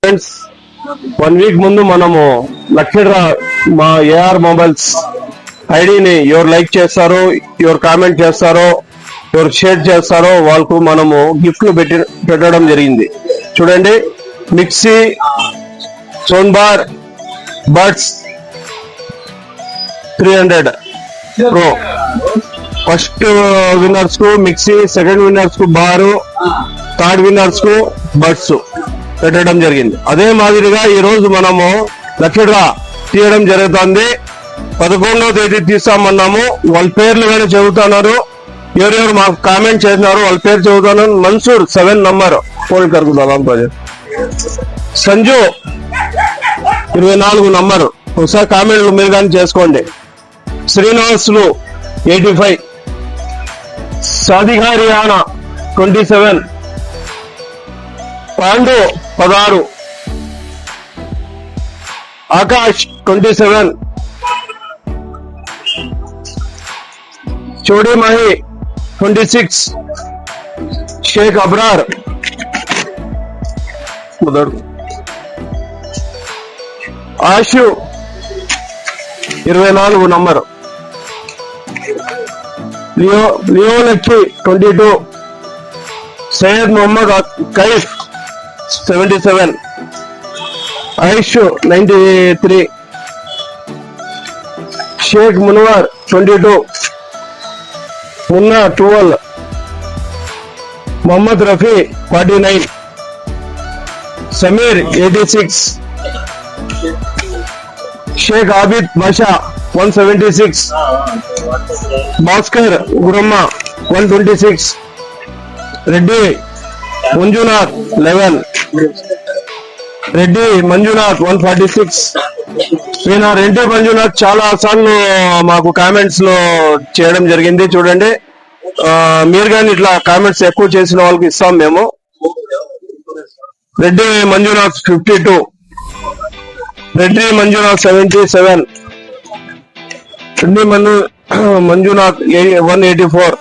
Friends 1 week ముందు మనము lucky draw మా ఏఆర్ మొబైల్స్ ఐడిని ఎవరు లైక్ చేస్తారో, ఎవరు కామెంట్ చేస్తారో, ఎవరు షేర్ చేస్తారో వాళ్ళకు మనము గిఫ్ట్లు పెట్టడం జరిగింది. చూడండి, mixie, sound bar, buds 300 pro. First winners కు మిక్సీ, సెకండ్ విన్నర్స్ కు బారు, థర్డ్ విన్నర్స్ కు బడ్స్ పెట్టడం జరిగింది. అదే మాదిరిగా ఈ రోజు మనము లక్కీడ్రా తీయడం జరుగుతుంది. 11వ తేదీ తీస్తామన్నాము. వాళ్ళ పేర్లు కానీ చెబుతున్నారు. ఎవరెవరు మాకు కామెంట్ చేసినారు వాళ్ళ పేరు చెబుతున్నాను. మన్సూర్ 7 నంబర్ ఫోల్డ్ కరుగుదాం. సంజు 24 నంబరు. ఒకసారి కామెంట్లు మీరు కానీ చేసుకోండి. శ్రీనివాసులు 85, సాదిహారియానా 27, పాండు 16, ఆకాష్ 27, చోడీమహి 26, షేక్ అబ్రార్ ఆషు 24 నంబరు, లియోలక్కి 22, సయ్యద్ మొహమ్మద్ కైఫ్ 77, ఐషు 93, షేక్ మున్వర్ 22, మున్నా 12, మొహమ్మద్ రఫీ 49, సమీర్ 86, షేక్ ఆబిద్ బాషా 176, భాస్కర్ గురమ్మ 126, రెడ్డి మంజునాథ్ 11, రెడ్డి మంజునాథ్ 146. ఈయన రెడ్డి మంజునాథ్ చాలా సార్లు మాకు కామెంట్స్ లో చేయడం జరిగింది. చూడండి, మీరు కానీ ఇట్లా కామెంట్స్ ఎక్కువ చేసిన వాళ్ళకి ఇస్తాం మేము. రెడ్డి మంజునాథ్ 52, రెడ్డి మంజునాథ్ 77, రెడ్డి మంజునాథ్ 184,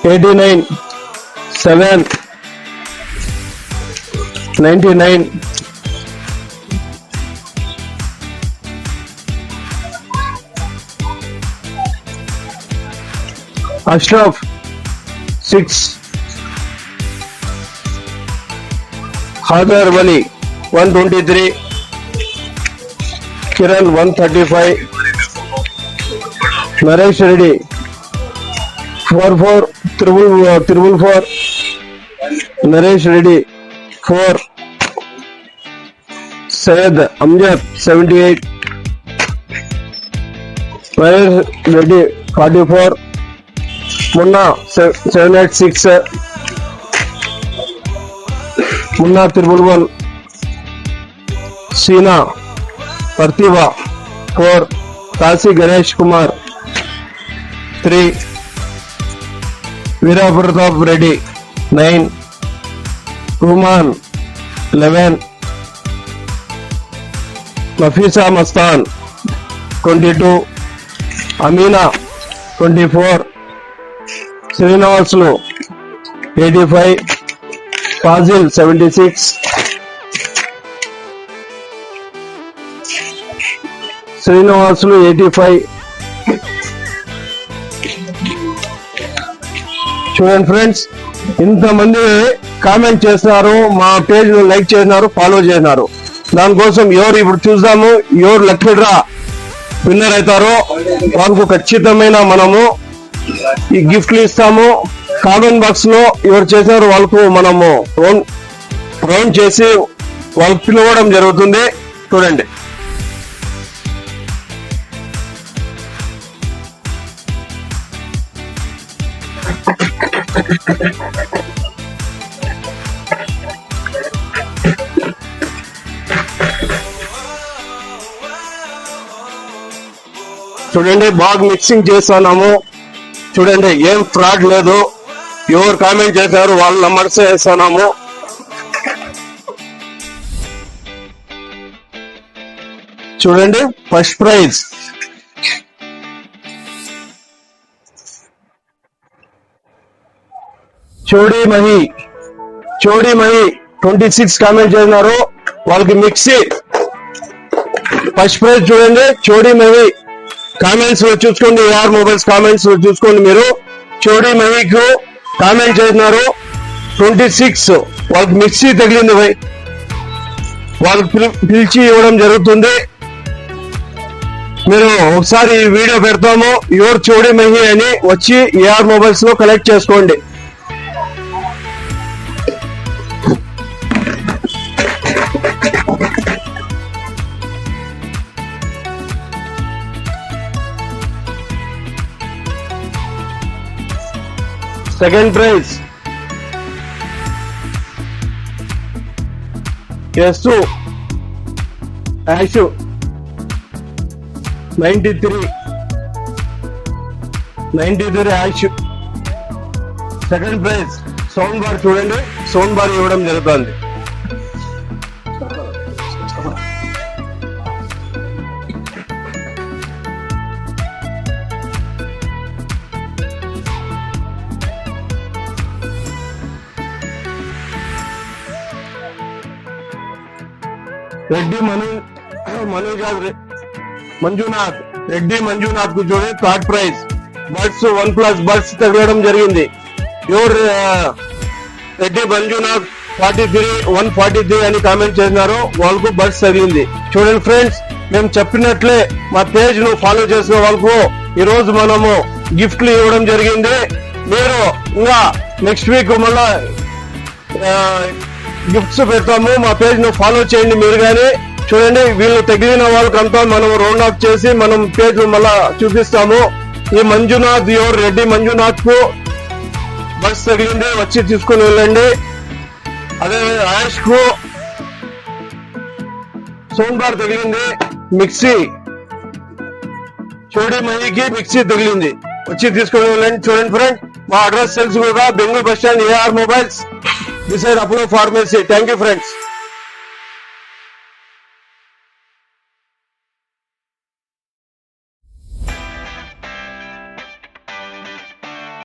$89, 7, 99, అష్రఫ్ 6, హాదర్ వలి 123, కిరణ్ 135, నరేష్ రెడ్డి 44, నరేష్ రెడ్డి 4, సయ్యద్ అమ్జద్ 78, నరేష్ రెడ్డి 44, మున్నా 786, మున్నా 111, సీనా పర్తివా 4, కాశీ గణేష్ కుమార్ 3, వీరప్రతాప్ రెడ్డి 9, రుమాన్ 11, నఫీసా మస్తాన్ 22, అమీనా 24, శ్రీనివాసులు 85, ఫాజిల్ 76, శ్రీనివాసులు 85. చూడండి ఫ్రెండ్స్, ఇంతమంది కామెంట్ చేస్తున్నారు, మా పేజ్ లైక్ చేసినారు, ఫాలో చేసినారు. దానికోసం ఎవరు ఇప్పుడు చూద్దాము, ఎవరు లక్కీడ్రా విన్నర్ అవుతారో వాళ్ళకు ఖచ్చితమైన మనము ఈ గిఫ్ట్లు ఇస్తాము. కామెంట్ బాక్స్ లో ఎవరు చేసినారో వాళ్ళకు మనము రౌండ్ చేసి వాళ్ళకి పిలవడం జరుగుతుంది. చూడండి, చూడండి బాగా మిక్సింగ్ చేస్తున్నాము. చూడండి, ఏం ఫ్రాడ్ లేదు. ఎవరు కామెంట్ చేశారు వాళ్ళ నంబర్స్ వేస్తున్నాము. చూడండి, ఫస్ట్ ప్రైజ్ చోడీ మహి 26 కామెంట్ చేసినారు. వాళ్ళకి మిక్సీ ఫస్ట్ ప్రైజ్ చూడండి. చోడీ మహి కామెంట్స్ లో చూసుకోండి, AR మొబైల్స్ కామెంట్స్ లో చూసుకోండి. మీరు చోడీ మహికు కామెంట్ చేసినారు 26. వాళ్ళకి మిక్సీ తగిలింది భయ్, వాళ్ళకి పిలిచి ఇవ్వడం జరుగుతుంది. మీరు ఒకసారి ఈ వీడియో పెడతాము, యువర్ చోడీ మహి అని వచ్చి AR మొబైల్స్ లో కలెక్ట్ చేసుకోండి. Second prize S Yashu 93 Yashu. Second prize sound bar చూడండి, సౌండ్ బార్ ఇవ్వడం జరుగుతుంది. రెడ్డి మంజునాథ్ కు చూడండి third prize buds OnePlus buds తగలడం జరిగింది. యువర్ రెడ్డి మంజునాథ్ 143 అని కామెంట్ చేసినారు, వాళ్ళకు బడ్స్ తగిలింది. చూడండి ఫ్రెండ్స్, మేము చెప్పినట్లే మా పేజ్ ను ఫాలో చేసిన వాళ్ళకు ఈ రోజు మనము గిఫ్ట్లు ఇవ్వడం జరిగింది. మీరు ఇంకా నెక్స్ట్ వీక్ మళ్ళా గిఫ్ట్స్ పెడతాము, మా పేజ్ ను ఫాలో చేయండి మీరు గానీ. చూడండి, వీళ్ళు తగిలిన వాళ్ళకంతా మనం రౌండ్ ఆఫ్ చేసి మనం పేజ్ మళ్ళా చూపిస్తాము. ఈ మంజునాథ్ యువర్ రెడ్డి మంజునాథ్ కు బస్ తగిలింది, వచ్చి తీసుకుని వెళ్ళండి. అదే ఆయుష్ కు సౌండ్ బార్ తగిలింది, మిక్సీ చోడీ మహికి మిక్సీ తగిలింది, వచ్చి తీసుకుని వెళ్ళండి. చూడండి ఫ్రెండ్, మా అడ్రస్ తెలుసు కదా, Bengaluru bus stand AR mobiles, beside Apollo Pharmacy. Thank you friends.